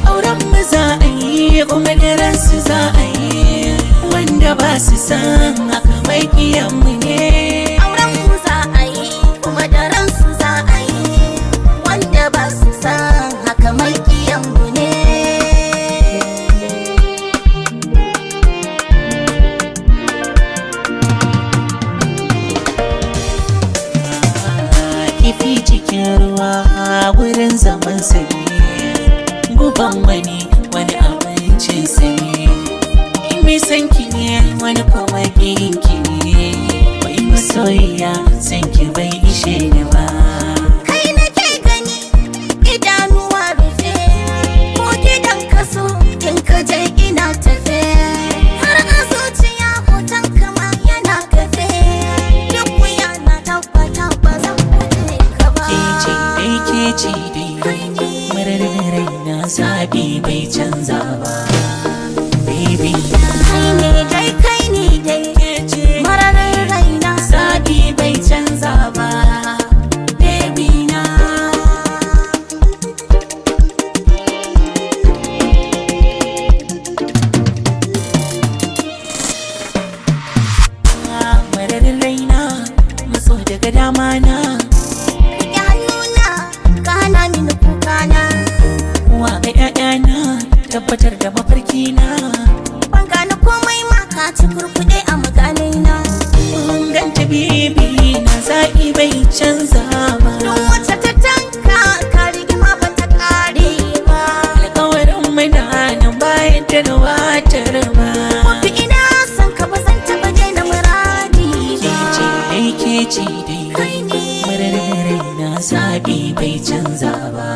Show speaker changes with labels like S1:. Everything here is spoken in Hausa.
S1: Auren mu za a yi kuma da ransu za a yi, wanda ba su san haka mai mu ne.
S2: Auren mu za a yi kuma da ransu za a yi, wanda ba su san haka mai mu ne.
S1: Kifi cikin ruwa wurin zaman sa ne, guban wani abincin sa ne. Mai san ki ne wani kuma ƙin ki ne, wai masoyiya san ki bai ishe ni ba.
S2: Kai nake gani idanuwa rufe, ko gidan kaso in ka je ina tafe, har a zuciya hoton kama yana kafe, duk wuya na tabbata ba zan guje ka ba.
S1: Kece dai mararai na zaɓi bai canza ba, baby.
S2: Kai ne dai mararai raina
S1: Zaɓi bai canza ba, baby na. Mararin raina maso daga dama na,
S2: rike hannuna ka hana mini kukana.
S1: wa ga 'ya'yana tabbatar da mafarki na.
S2: Ban gane komai ma ka ci kurkuɗe a maganina.
S1: Ganta bibi na zaɓi bai canza ba,
S2: Duk wacce ta tanka ka rigima ba ta ƙare ba.
S1: alƙawarin muna nan bayan da na watar ba.
S2: Mafi ina son ka ba zan taɓa daina muradi ba.
S1: Kece dai
S2: Kai ne
S1: mararai na zaɓi bai canza ba.